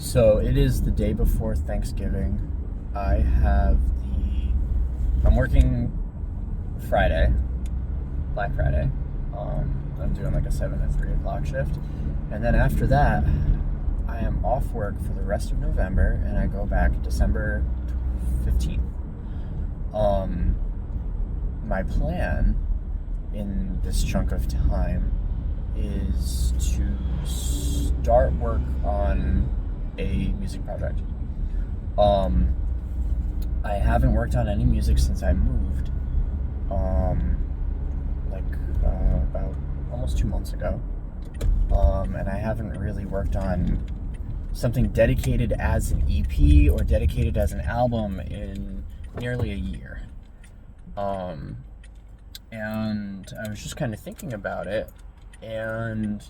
So it is the day before Thanksgiving. I'm working Friday, Black Friday. I'm doing like a 7 to 3 o'clock shift. And then after that, I am off work for the rest of November and I go back December 15th. My plan in this chunk of time is to start work on a music project. I haven't worked on any music since I moved, about almost 2 months ago. And I haven't really worked on something dedicated as an EP or dedicated as an album in nearly a year. And I was just kind of thinking about it, and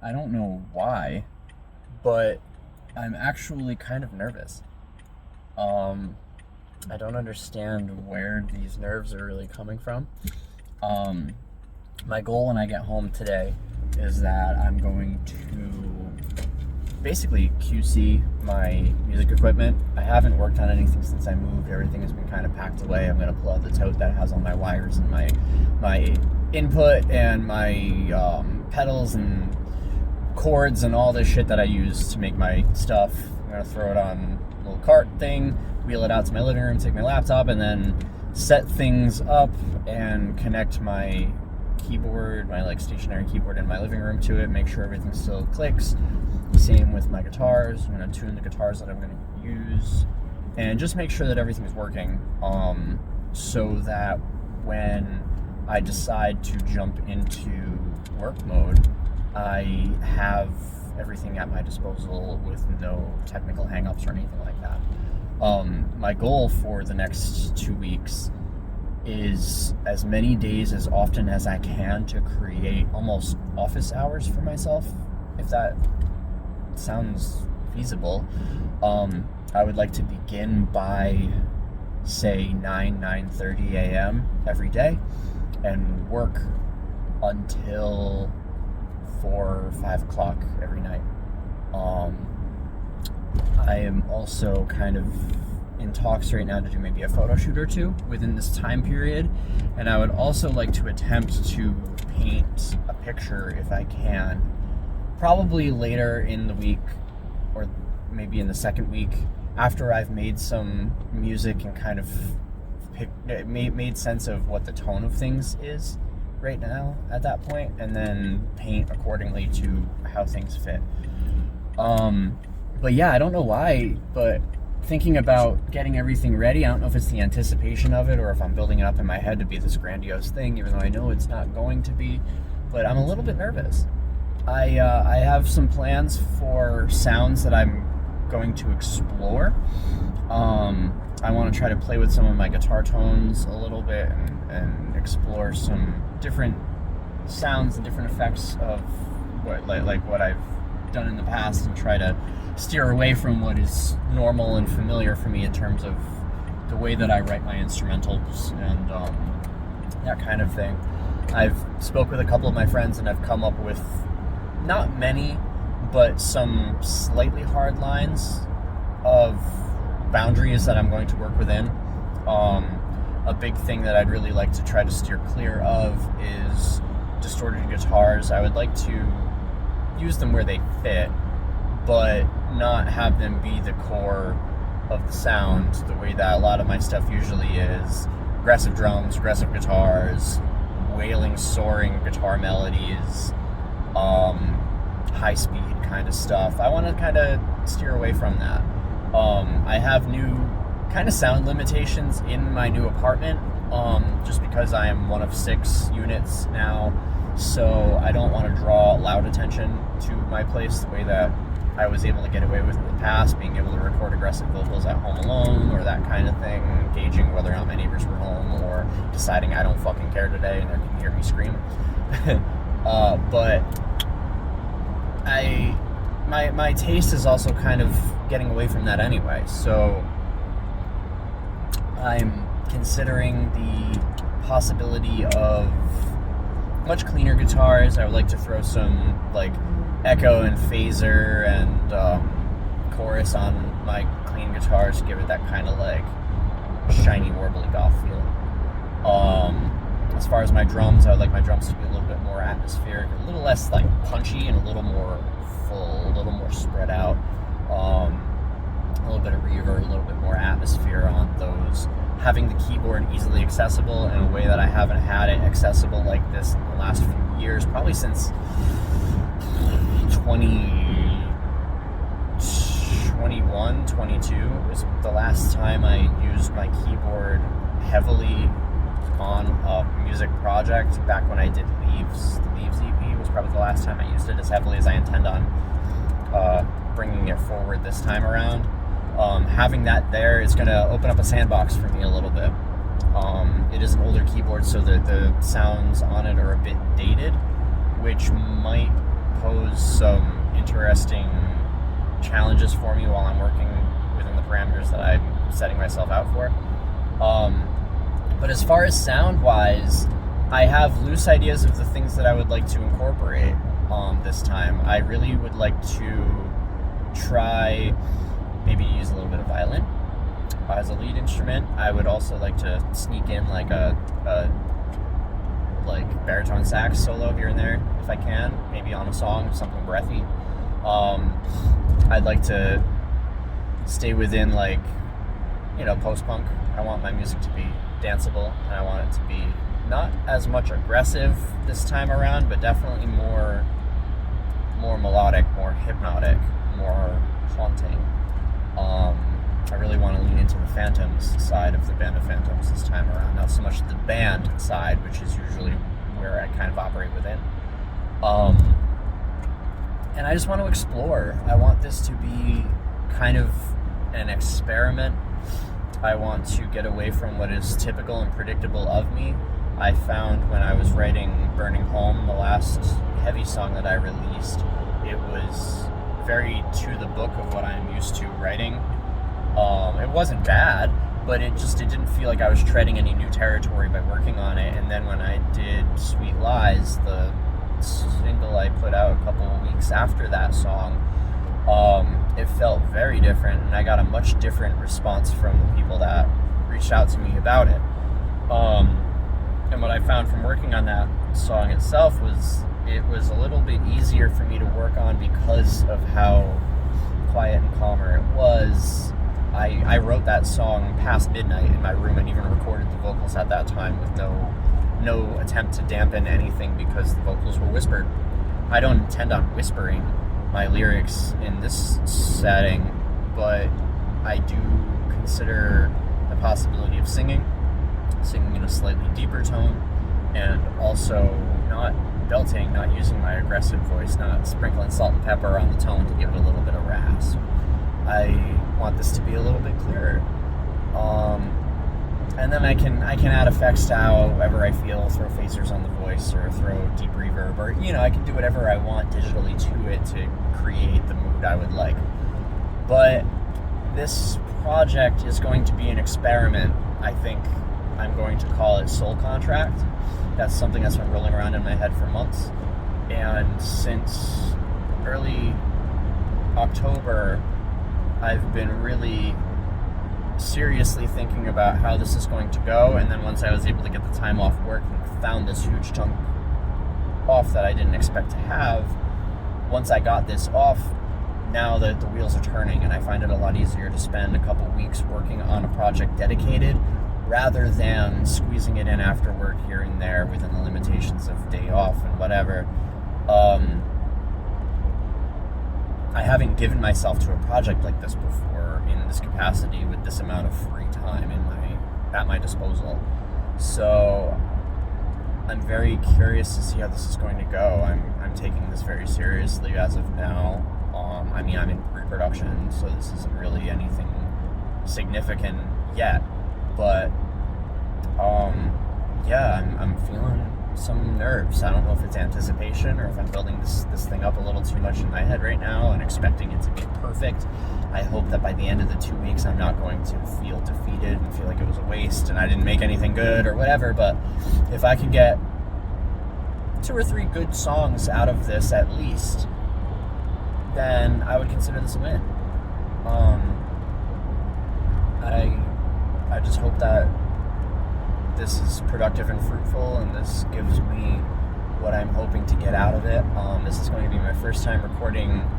I don't know why, but I'm actually kind of nervous. I don't understand where these nerves are really coming from. My goal when I get home today is that I'm going to basically QC my music equipment. I haven't worked on anything since I moved. Everything has been kind of packed away. I'm going to pull out the tote that has all my wires and my input and my pedals and cords and all this shit that I use to make my stuff. I'm going to throw it on a little cart thing, wheel it out to my living room, take my laptop, and then set things up and connect my keyboard, my stationary keyboard in my living room to it, make sure everything still clicks. Same with my guitars. I'm going to tune the guitars that I'm going to use and just make sure that everything's working, so that when I decide to jump into work mode, I have everything at my disposal with no technical hangups or anything like that. My goal for the next 2 weeks is as many days as often as I can to create almost office hours for myself, if that sounds feasible. I would like to begin by, say, 9:30 a.m. every day and work until 4 or 5 o'clock every night. I am also kind of in talks right now to do maybe a photo shoot or two within this time period, and I would also like to attempt to paint a picture if I can, probably later in the week or maybe in the second week after I've made some music and kind of made sense of what the tone of things is right now at that point, and then paint accordingly to how things fit. But yeah, I don't know why, but thinking about getting everything ready, I don't know if it's the anticipation of it or if I'm building it up in my head to be this grandiose thing, even though I know it's not going to be, but I'm a little bit nervous. I have some plans for sounds that I'm going to explore. I want to try to play with some of my guitar tones a little bit and explore some different sounds and different effects of what I've done in the past, and try to steer away from what is normal and familiar for me in terms of the way that I write my instrumentals and that kind of thing. I've spoke with a couple of my friends and I've come up with not many, but some slightly hard lines of boundaries that I'm going to work within. A big thing that I'd really like to try to steer clear of is distorted guitars. I would like to use them where they fit, but not have them be the core of the sound the way that a lot of my stuff usually is. Aggressive drums, aggressive guitars, wailing, soaring guitar melodies, high speed kind of stuff. I want to kind of steer away from that. I have new kind of sound limitations in my new apartment, just because I am one of 6 units now, so I don't want to draw loud attention to my place the way that I was able to get away with in the past, being able to record aggressive vocals at home alone or that kind of thing, gauging whether or not my neighbors were home, or deciding I don't fucking care today and they can hear me scream. But my taste is also kind of getting away from that anyway, so I'm considering the possibility of much cleaner guitars. I would like to throw some echo and phaser and chorus on my clean guitars to give it that kind of like shiny, warbly goth feel. As far as my drums, I would like my drums to be a little bit more atmospheric, a little less like punchy, and a little more full, a little more spread out. A little bit of reverb, a little bit more atmosphere on those. Having the keyboard easily accessible in a way that I haven't had it accessible like this in the last few years, probably since 2021, 22 was the last time I used my keyboard heavily on a music project. Back when I did Leaves, the Leaves EP was probably the last time I used it as heavily as I intend on bringing it forward this time around. Having that there is going to open up a sandbox for me a little bit. It is an older keyboard, so the sounds on it are a bit dated, which might pose some interesting challenges for me while I'm working within the parameters that I'm setting myself out for. But as far as sound-wise, I have loose ideas of the things that I would like to incorporate this time. I really would like to try maybe use a little bit of violin as a lead instrument. I would also like to sneak in like a like baritone sax solo here and there if I can, maybe on a song, something breathy. I'd like to stay within like, post-punk. I want my music to be danceable, and I want it to be not as much aggressive this time around, but definitely more melodic, more hypnotic, more haunting. I really want to lean into the Phantoms side of the Band of Phantoms this time around, not so much the band side, which is usually where I kind of operate within. And I just want to explore. I want this to be kind of an experiment. I want to get away from what is typical and predictable of me. I found when I was writing Burning Home, the last heavy song that I released, it was very to the book of what I'm used to writing. It wasn't bad, but it didn't feel like I was treading any new territory by working on it. And then when I did Sweet Lies, the single I put out a couple of weeks after that song, it felt very different, and I got a much different response from the people that reached out to me about it. And what I found from working on that song itself was it was a little bit easier for me to work on because of how quiet and calmer it was. I wrote that song past midnight in my room and even recorded the vocals at that time with no attempt to dampen anything because the vocals were whispered. I don't intend on whispering my lyrics in this setting, but I do consider the possibility of singing in a slightly deeper tone, and also not belting, not using my aggressive voice, not sprinkling salt and pepper on the tone to give it a little bit of rasp. I want this to be a little bit clearer. And then I can add effects to however I feel, throw phasers on the voice or throw deep reverb, or I can do whatever I want digitally to it to create the mood I would like. But this project is going to be an experiment. I think I'm going to call it Soul Contract. That's something that's been rolling around in my head for months. And since early October, I've been really seriously thinking about how this is going to go, and then once I was able to get the time off work and found this huge chunk off that I didn't expect to have, once I got this off, now the wheels are turning, and I find it a lot easier to spend a couple weeks working on a project dedicated rather than squeezing it in after work here and there within the limitations of day off and whatever. I haven't given myself to a project like this before in this capacity with this amount of free time at my disposal. So I'm very curious to see how this is going to go. I'm taking this very seriously as of now. I'm in pre-production, so this isn't really anything significant yet. But I'm feeling some nerves. I don't know if it's anticipation or if I'm building this thing up a little too much in my head right now and expecting it to be perfect. I hope that by the end of the 2 weeks I'm not going to feel defeated and feel like it was a waste and I didn't make anything good or whatever. But if I can get 2 or 3 good songs out of this at least, then I would consider this a win. I just hope that this is productive and fruitful, and this gives me what I'm hoping to get out of it. This is going to be my first time recording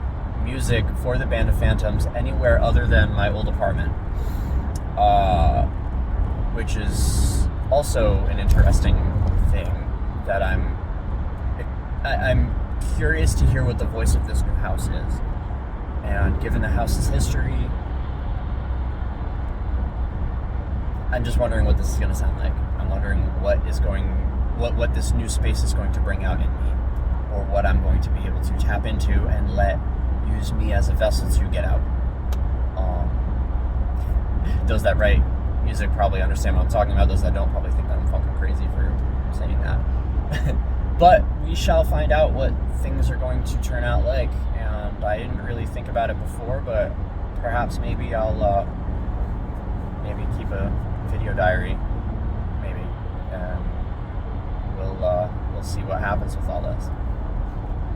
music for the Band of Phantoms anywhere other than my old apartment, which is also an interesting thing that I'm curious to hear what the voice of this new house is. And given the house's history, I'm just wondering what this is going to sound like. I'm wondering what this new space is going to bring out in me, or what I'm going to be able to tap into and use me as a vessel to get out. Those that write music probably understand what I'm talking about. Those that don't probably think that I'm fucking crazy for saying that. But we shall find out what things are going to turn out like. And I didn't really think about it before, but perhaps maybe I'll maybe keep a video diary, maybe, and we'll see what happens with all this.